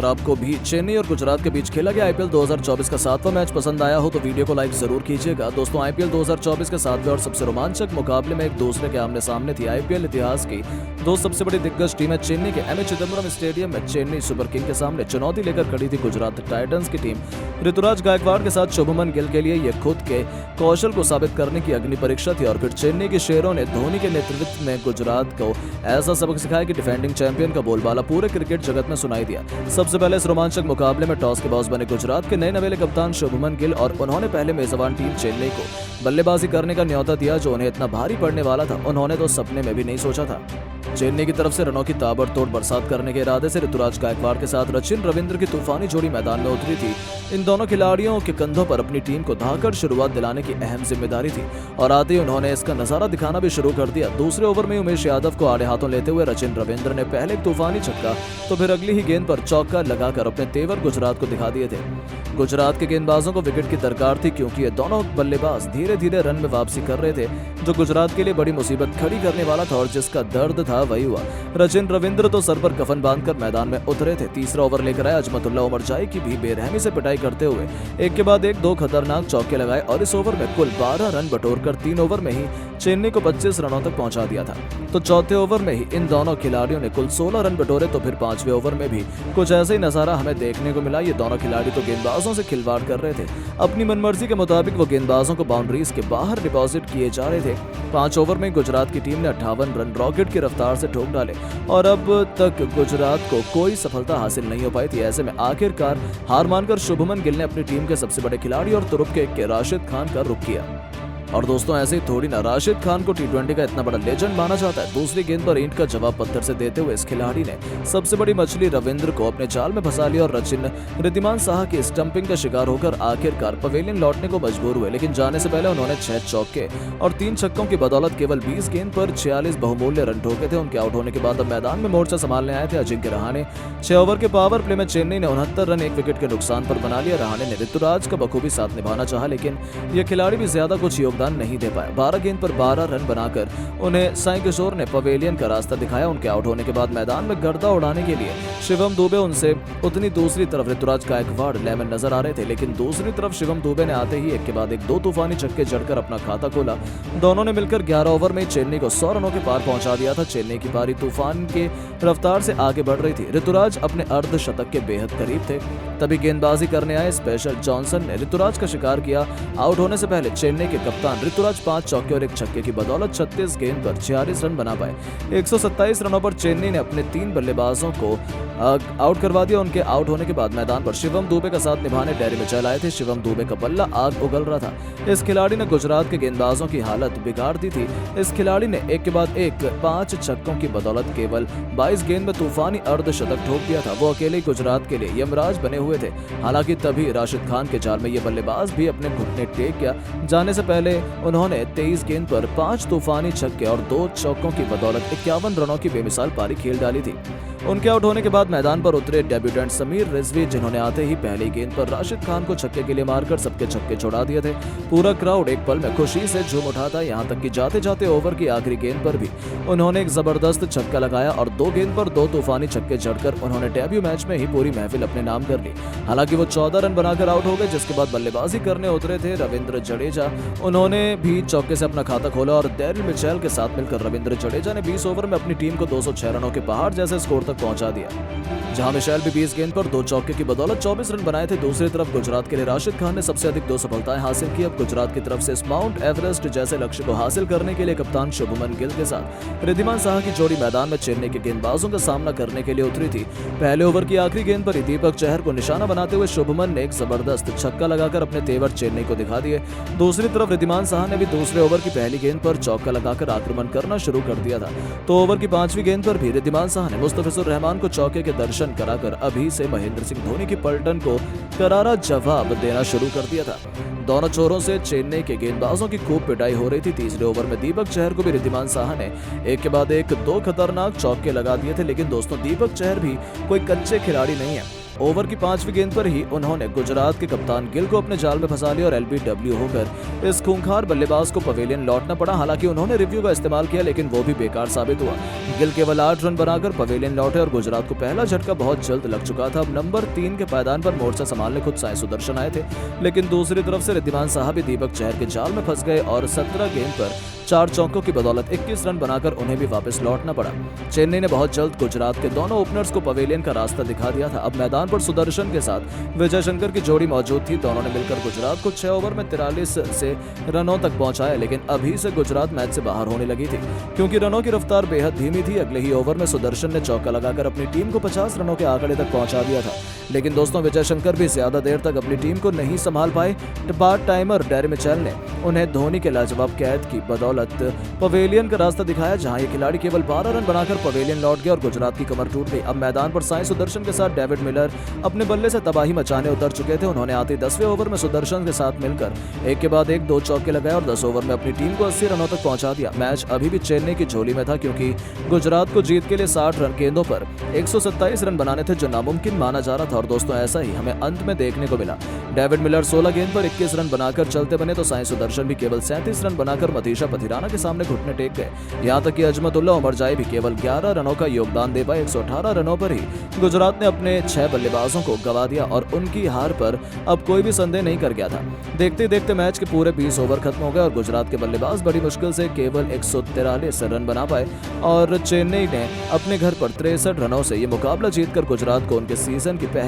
आपको भी चेन्नई और गुजरात के बीच खेला गया आईपीएल 2024 का 7वां मैच पसंद आया हो तो वीडियो को लाइक जरूर कीजिएगा। दोस्तों, आईपीएल 2024 के 7वें और सबसे रोमांचक मुकाबले में एक दूसरे के आमने सामने थी आईपीएल इतिहास की दो सबसे बड़ी दिग्गज टीमें। चेन्नई के एमए चिदंबरम स्टेडियम में चेन्नई सुपर किंग के सामने चुनौती लेकर खड़ी थी गुजरात टाइटंस की टीम। ऋतुराज गायकवाड़ के साथ शुभमन गिल के लिए यह खुद के कौशल को साबित करने की अग्नि परीक्षा थी और फिर चेन्नई के शेरों ने धोनी के नेतृत्व में गुजरात को ऐसा सबक सिखाया कि डिफेंडिंग चैंपियन का बोलबाला पूरे क्रिकेट जगत में सुनाई दिया। सबसे पहले इस रोमांचक मुकाबले में टॉस के बॉस बने गुजरात के नए नवेले कप्तान शुभमन गिल और उन्होंने पहले मेजबान टीम चेन्नई को बल्लेबाजी करने का न्योता दिया जो उन्हें इतना भारी पड़ने वाला था उन्होंने तो सपने में भी नहीं सोचा था। चेन्नई की तरफ से रनों की ताबड़तोड़ बरसात करने के इरादे से ऋतुराज गायकवाड़ के साथ रचिन रविंद्र की तूफानी जोड़ी मैदान में उतरी थी। इन दोनों खिलाड़ियों के कंधों पर अपनी टीम को धाकड़ शुरुआत दिलाने की अहम जिम्मेदारी थी और आते ही उन्होंने इसका नजारा दिखाना भी शुरू कर दिया। दूसरे ओवर में उमेश यादव को आड़े हाथों लेते हुए रचिन रविंद्र ने पहले एक तूफानी छक्का तो फिर अगली ही गेंद पर चौका लगाकर अपने तेवर गुजरात को दिखा दिए थे। गुजरात के गेंदबाजों को विकेट की दरकार थी क्योंकि ये दोनों बल्लेबाज धीरे धीरे रन में वापसी कर रहे थे जो गुजरात के लिए बड़ी मुसीबत खड़ी करने वाला था और जिसका दर्द था वही हुआ। रचिन रविंद्र तो सर पर कफन बांधकर मैदान में उतरे थे। तीसरा ओवर लेकर आए अजमतुल्लाह उमरजाई की भी बेरहमी से पिटाई करते हुए एक के बाद एक दो खतरनाक चौके लगाए और इस ओवर में कुल 12 रन बटोरकर 3 ओवर में ही चेन्नई को 25 रनों तक पहुंचा दिया था। तो चौथे ओवर में ही इन दोनों खिलाड़ियों ने कुल 16 रन बटोरे तो फिर 5वें ओवर में भी कुछ ऐसा ही नजारा हमें देखने को मिला। ये दोनों खिलाड़ी तो गेंदबाजों से खिलवाड़ कर रहे थे। अपनी मनमर्जी के मुताबिक वो गेंदबाजों को बाउंड्रीज के बाहर डिपॉजिट किए जा रहे थे। 5 ओवर में गुजरात की टीम ने 58 रन रॉकेट की रफ्तार से ठोक डाले और अब तक गुजरात को कोई सफलता हासिल नहीं हो पाई थी। ऐसे में आखिरकार हार मानकर शुभमन गिल ने अपनी टीम के सबसे बड़े खिलाड़ी और तुरुप के राशिद खान का रुख किया। और दोस्तों, ऐसे ही थोड़ी ना राशिद खान को टी20 का इतना बड़ा लेजेंड माना जाता है। दूसरी गेंद पर ईंट का जवाब पत्थर से देते हुए इस खिलाड़ी ने सबसे बड़ी मछली रविंद्र को अपने जाल में फंसा लिया और रचिन रिद्धिमान साहा की स्टंपिंग का शिकार होकर आखिरकार पवेलियन लौटने को मजबूर हुए। लेकिन जाने से पहले उन्होंने 6 चौके और 3 छक्कों की बदौलत केवल 20 गेंद पर 46 बहुमूल्य रन ठोके थे। उनके आउट होने के बाद अब मैदान में मोर्चा संभालने आए थे अजिंक्य रहाणे। 6 ओवर के पावर प्ले में चेन्नई ने 69 रन 1 विकेट के नुकसान पर बना लिया। रहाणे ने ऋतुराज का बखूबी साथ निभाना चाहा लेकिन यह खिलाड़ी भी ज्यादा कुछ योगदान नहीं दे पाया। 12 गेंद पर 12 रन बनाकर उन्हें साई किशोर ने पवेलियन का रास्ता दिखाया। उनके आउट होने के बाद मैदान में गर्दा उड़ाने के लिए शिवम दुबे उनसे उतनी दूसरी तरफ ऋतुराज गायकवाड़ लेमन नजर आ रहे थे लेकिन दूसरी तरफ शिवम दुबे ने आते ही एक के बाद एक 2 तूफानी छक्के जड़कर अपना खाता खोला। दोनों ने मिलकर 11 ओवर में चेन्नई को 100 रनों के पार पहुंचा दिया था। चेन्नई की पारी तूफान के रफ्तार से आगे बढ़ रही थी। ऋतुराज अपने अर्धशतक के बेहद करीब थे तभी गेंदबाजी करने आए स्पेशल जॉनसन ने ऋतुराज का शिकार किया। आउट होने से पहले चेन्नई के कप्तान ऋतुराज 5 चौके और 1 छक्के की बदौलत 36 गेंद पर 46 रन बना पाए। 127 रनों पर चेन्नई ने अपने 3 बल्लेबाजों को आउट करवा दिया। उनके आउट होने के बाद मैदान पर शिवम दुबे का साथ निभाने डेरी में चल आए थे। शिवम दुबे का बल्ला आग उगल रहा था। इस खिलाड़ी ने गुजरात के गेंदबाजों की हालत बिगाड़ दी थी। इस खिलाड़ी ने एक के बाद एक 5 छक्कों की बदौलत केवल 22 गेंद में तूफानी अर्धशतक ठोक दिया था। वो अकेले गुजरात के लिए यमराज बने हुए थे। हालांकि तभी राशिद खान के जाल में ये बल्लेबाज भी अपने घुटने टेक गया। जाने से पहले उन्होंने 23 गेंद पर 5 तूफानी छक्के और 2 चौकों की बदौलत 51 रनों की बेमिसाल पारी खेल डाली थी। उनके आउट होने के बाद मैदान पर उतरे डेब्यूटेंट समीर रिजवी जिन्होंने आते ही पहली गेंद पर राशिद खान को छक्के के लिए मारकर सबके छक्के छुड़ा दिए थे। पूरा क्राउड एक पल में खुशी से झूम उठा था। यहाँ तक कि जाते जाते ओवर की आखिरी गेंद पर भी उन्होंने एक जबरदस्त छक्का लगाया और 2 गेंद पर 2 तूफानी छक्के जड़कर उन्होंने डेब्यू मैच में ही पूरी महफिल अपने नाम कर ली। हालांकि वो 14 रन बनाकर आउट हो गए जिसके बाद बल्लेबाजी करने उतरे थे रविंद्र जडेजा। उन्होंने भी चौके से अपना खाता खोला और डेरिल मिचेल के साथ मिलकर रविंद्र जडेजा ने 20 ओवर में अपनी टीम को 206 रनों के पहाड़ जैसे स्कोर तक पहुंचा दिया, जहां मिशेल भी 20 गेंद पर 2 चौके की बदौलत 24 रन बनाए थे। दूसरी तरफ गुजरात के लिए राशिद खान ने सबसे अधिक 2 सफलताएं हासिल की। अब गुजरात की तरफ से इस माउंट एवरेस्ट जैसे लक्ष्य को हासिल करने के लिए कप्तान शुभमन गिल के साथ रिद्धिमान साहा की जोड़ी मैदान में चेन्नई के गेंदबाजों का सामना करने के लिए उतरी थी। पहले ओवर की आखिरी गेंद पर ही दीपक चहर को निशाना बनाते हुए शुभमन ने एक जबरदस्त छक्का लगाकर अपने तेवर चेन्नई को दिखा दिए। दूसरी तरफ रिद्धिमान साहा ने भी दूसरे ओवर की पहली गेंद पर चौका लगाकर आक्रमण करना शुरू कर दिया था। तो ओवर की 5वीं गेंद पर भी रिद्धिमान साहा ने मुस्तफिजुर रहमान को चौके के दर्शन कराकर अभी से महेंद्र सिंह धोनी की पलटन को करारा जवाब देना शुरू कर दिया था। दोनों छोरों से चेन्नई के गेंदबाजों की खूब पिटाई हो रही थी। तीसरे ओवर में दीपक चहर को भी रिद्धिमान साहा ने एक के बाद एक 2 खतरनाक चौके लगा दिए थे। लेकिन दोस्तों, दीपक चहर भी कोई कच्चे खिलाड़ी नहीं है। ओवर की 5वीं गेंद पर ही उन्होंने गुजरात के कप्तान गिल को अपने जाल में फंसा लिया और एलबीडब्ल्यू होकर इस खूंखार बल्लेबाज को पवेलियन लौटना पड़ा। हालांकि उन्होंने रिव्यू का इस्तेमाल किया लेकिन वो भी बेकार साबित हुआ। गिल केवल 8 रन बनाकर पवेलियन लौटे और गुजरात को पहला झटका बहुत जल्द लग चुका था। अब नंबर 3 के पायदान पर मोर्चा संभालने खुद साई सुदर्शन आए थे, लेकिन दूसरी तरफ से रिद्धिमान साहब भी दीपक चहर के जाल में फंस गए और 17 गेंद पर 4 चौकों की बदौलत 21 रन बनाकर उन्हें भी वापस लौटना पड़ा। चेन्नई ने बहुत जल्द गुजरात के दोनों ओपनर्स को पवेलियन का रास्ता दिखा दिया था। अब मैदान पर सुदर्शन के साथ विजय शंकर की जोड़ी मौजूद थी। दोनों ने मिलकर गुजरात को 6 ओवर में 43 से रनों तक पहुंचाया, लेकिन अभी से गुजरात मैच से बाहर होने लगी थी क्योंकि रनों की रफ्तार बेहद धीमी थी। अगले ही ओवर में सुदर्शन ने चौका लगाकर अपनी टीम को 50 रनों के आंकड़े तक पहुंचा दिया था, लेकिन दोस्तों विजय शंकर भी ज्यादा देर तक अपनी टीम को नहीं संभाल पाए। पार्ट टाइमर डेरी मिचेल ने उन्हें धोनी के लाजवाब कैद की बदौलत पवेलियन का रास्ता दिखाया, जहां ये खिलाड़ी केवल 12 रन बनाकर पवेलियन लौट गया और गुजरात की कमर टूट गई। अब मैदान पर साई सुदर्शन के साथ डेविड मिलर अपने बल्ले से तबाही मचाने उतर चुके थे। उन्होंने आते 10वें ओवर में सुदर्शन के साथ मिलकर एक के बाद एक 2 चौके लगाए और 10 ओवर में अपनी टीम को 80 रनों तक पहुंचा दिया। मैच अभी भी चेन्नई की झोली में था क्योंकि गुजरात को जीत के लिए 60 रन गेंदों पर 127 रन बनाने थे, जो नामुमकिन माना जा रहा था। और दोस्तों ऐसा ही हमें अंत में देखने को मिला। डेविड मिलर 16 गेंद पर 21 रन बनाकर चलते बने तो साई सुदर्शन भी केवल 37 रन बनाकर मतीशा पथिराना के सामने घुटने टेक गए। यहां तक कि अजमतुल्लाह उमरजाई भी केवल 11 रनों का योगदान दे पाए। 118 रनों पर ही गुजरात ने अपने 6 बल्लेबाजों को गवा दिया और उनकी हार पर अब कोई भी संदेह नहीं कर गया था। देखते देखते मैच के पूरे 20 ओवर खत्म हो गए और गुजरात के बल्लेबाज बड़ी मुश्किल से केवल 143 रन बना पाए और चेन्नई ने अपने घर पर 63 रनों से ये मुकाबला जीतकर गुजरात को उनके सीजन की पहली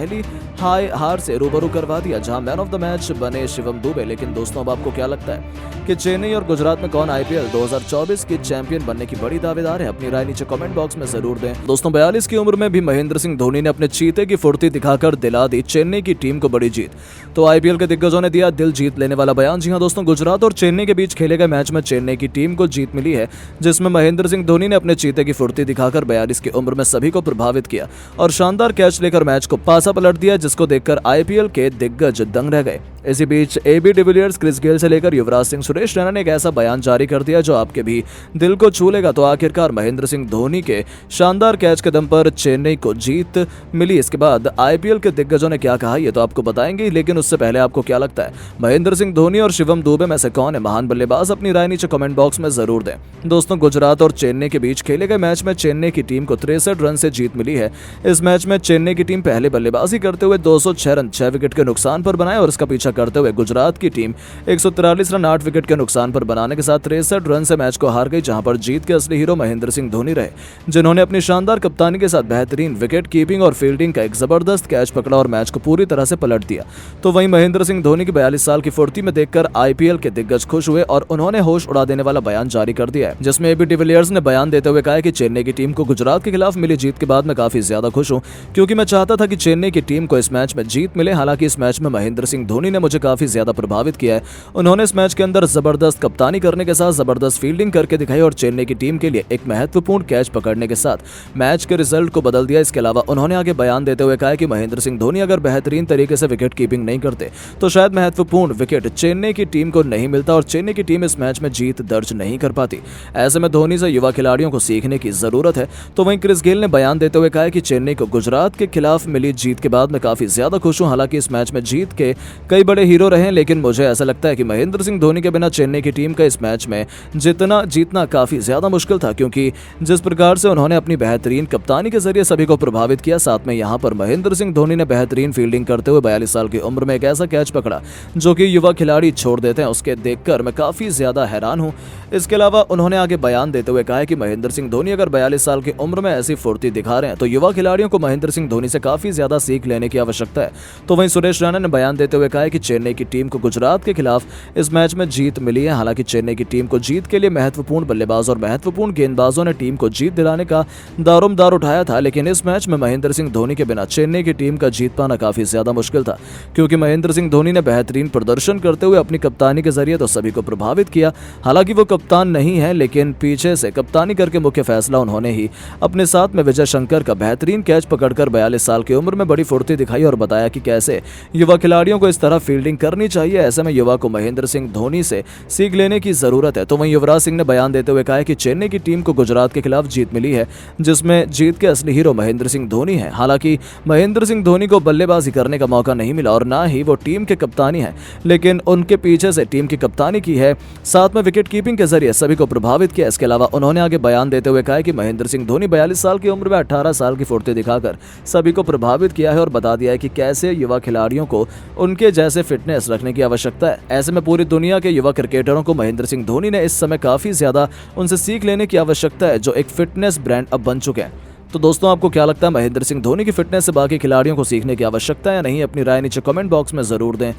हार से रूबरू करवा दिया, जहां मैन ऑफ द मैच बने शिवम दुबे। लेकिन दोस्तों अब आपको क्या लगता है कि चेन्नई और गुजरात में कौन आईपीएल 2024 की चैंपियन बनने की बड़ी दावेदार है? अपनी राय नीचे कमेंट बॉक्स में जरूर दें। दोस्तों 42 की उम्र में भी महेंद्र सिंह धोनी ने अपने चीते की फुर्ती दिखाकर दिला दी चेन्नई की टीम को बड़ी जीत। तो आईपीएल के दिग्गजों ने दिया दिल जीत लेने वाला बयान। जी हां दोस्तों, गुजरात और चेन्नई के बीच खेले गए मैच में चेन्नई की टीम को जीत मिली है, जिसमें महेंद्र सिंह धोनी ने अपने चीते की फुर्ती दिखाकर 42 की उम्र में सभी को प्रभावित किया और शानदार कैच लेकर मैच को पासा पलट दिया, जिसको देखकर आईपीएल के दिग्गज दंग रह गए। इसी बीच एबी डिविलियर्स, क्रिस गेल से लेकर युवराज सिंह, सुरेश रैना ने एक ऐसा बयान जारी कर दिया जो आपके भी दिल को छू लेगा। तो आखिरकार महेंद्र सिंह धोनी के शानदार कैच के दम पर चेन्नई को जीत मिली। इसके बाद आईपीएल के दिग्गजों ने क्या कहा ये तो आपको बताएंगे, लेकिन उससे पहले आपको क्या लगता है महेंद्र सिंह धोनी और शिवम दुबे में से कौन है महान बल्लेबाज? अपनी राय नीचे कमेंट बॉक्स में जरूर दें। दोस्तों गुजरात और चेन्नई के बीच खेले गए मैच में चेन्नई की टीम को 63 रन से जीत मिली है। इस मैच में चेन्नई की टीम पहले बल्लेबाजी करते हुए 206 रन 6 विकेट के नुकसान पर बनाए और इसका पीछा करते हुए गुजरात की टीम 143 रन 8 विकेट के नुकसान पर बनाने के साथ 63 रन से मैच को हार गई, जहां पर जीत के असली हीरो महेंद्र सिंह धोनी रहे, जिन्होंने अपनी शानदार कप्तानी के साथ बेहतरीन विकेट कीपिंग और फील्डिंग का एक जबरदस्त कैच पकड़ा और मैच को पूरी तरह से पलट दिया। तो वहीं महेंद्र सिंह धोनी की 42 साल की फुर्ती में देखकर आईपीएल के दिग्गज खुश हुए और उन्होंने होश उड़ा देने वाला बयान जारी कर दिया है, जिसमें एबी डिविलियर्स ने बयान देते हुए कहा कि चेन्नई की टीम को गुजरात के खिलाफ मिली जीत के बाद मैं काफी ज्यादा खुश हूं, क्योंकि मैं चाहता था कि चेन्नई की टीम को इस मैच में जीत मिले। हालांकि इस मैच में महेंद्र सिंह धोनी ने मुझे काफी ज्यादा प्रभावित किया है। उन्होंने इस मैच के अंदर जबरदस्त कप्तानी करने के साथ जबरदस्त फील्डिंग करके दिखाई और चेन्नई की टीम के लिए एक महत्वपूर्ण कैच पकड़ने के साथ मैच के रिजल्ट को बदल दिया। इसके अलावा उन्होंने आगे बयान देते हुए कहा कि महेंद्र सिंह धोनी अगर बेहतरीन तरीके से विकेट कीपिंग नहीं करते तो शायद महत्वपूर्ण विकेट चेन्नई की टीम को नहीं मिलता और चेन्नई की टीम इस मैच में जीत दर्ज नहीं कर पाती। ऐसे में धोनी से युवा खिलाड़ियों को सीखने की जरूरत है। तो वहीं क्रिस गेल ने बयान देते हुए कहा कि चेन्नई को गुजरात के खिलाफ मिली जीत के बाद मैं काफी ज्यादा खुश हूं। हालांकि इस मैच में जीत के कई बड़े हीरो रहे, लेकिन मुझे ऐसा लगता है कि महेंद्र सिंह धोनी के बिना चेन्नई की टीम का इस मैच में जीतना काफी ज्यादा मुश्किल था, क्योंकि जिस प्रकार से उन्होंने अपनी बेहतरीन कप्तानी के जरिए सभी को प्रभावित किया, साथ में यहां पर महेंद्र सिंह धोनी ने बेहतरीन फील्डिंग करते हुए 42 साल की उम्र में एक ऐसा कैच पकड़ा जो कि युवा खिलाड़ी छोड़ देते हैं, उसके देखकर मैं काफी ज्यादा हैरान हूं। इसके अलावा उन्होंने आगे बयान देते हुए कहा कि महेंद्र सिंह धोनी अगर 42 साल की उम्र में ऐसी फुर्ती दिखा रहे हैं तो युवा खिलाड़ियों को महेंद्र सिंह धोनी से काफी ज्यादा सीख लेने की आवश्यकता है। तो वहीं सुरेश रैना ने बयान देते हुए कहा कि चेन्नई की टीम को गुजरात के खिलाफ इस मैच में जीत मिली है। हालांकि चेन्नई की टीम को जीत के लिए महत्वपूर्ण बल्लेबाज और महत्वपूर्ण गेंदबाजों ने टीम को जीत दिलाने का दारोमदार उठाया था, लेकिन इस मैच में महेंद्र सिंह धोनी के बिना चेन्नई की टीम का जीत पाना काफी ज्यादा मुश्किल था, क्योंकि महेंद्र सिंह धोनी ने बेहतरीन प्रदर्शन करते हुए अपनी कप्तानी के जरिए तो सभी को प्रभावित किया। हालांकि वो कप्तान नहीं है, लेकिन पीछे से कप्तानी करके मुख्य फैसला उन्होंने ही अपने साथ में विजय शंकर का बेहतरीन कैच पकड़कर 42 साल की उम्र में बड़ी फुर्ती दिखाई और बताया कि कैसे युवा खिलाड़ियों को इस तरह फील्डिंग करनी चाहिए। ऐसे में युवा को महेंद्र सिंह धोनी से सीख लेने की जरूरत है। तो वहीं युवराज सिंह ने बयान देते हुए कहा कि चेन्नई की टीम को गुजरात के खिलाफ जीत मिली है, जिसमें जीत के असली हीरो महेंद्र सिंह धोनी है। हालांकि महेंद्र सिंह धोनी को बल्लेबाजी करने का मौका नहीं मिला और ना ही वो टीम के कप्तानी है, लेकिन उनके पीछे से टीम की कप्तानी की है, साथ में विकेट कीपिंग के जरिए सभी को प्रभावित किया। इसके अलावा उन्होंने आगे बयान देते हुए कहा कि महेंद्र सिंह धोनी 42 साल की उम्र में 18 साल की फुर्ती दिखाकर सभी को प्रभावित किया है और बता दिया है कि कैसे युवा खिलाड़ियों को उनके जैसे फिटनेस रखने की आवश्यकता है। ऐसे में पूरी दुनिया के युवा क्रिकेटरों को महेंद्र सिंह धोनी ने इस समय काफी ज्यादा उनसे सीख लेने की आवश्यकता है, जो एक फिटनेस ब्रांड अब बन चुके हैं। तो दोस्तों, आपको क्या लगता है, महेंद्र सिंह धोनी की फिटनेस से बाकी खिलाड़ियों को सीखने की आवश्यकता है या नहीं? अपनी राय नीचे कमेंट बॉक्स में जरूर दें।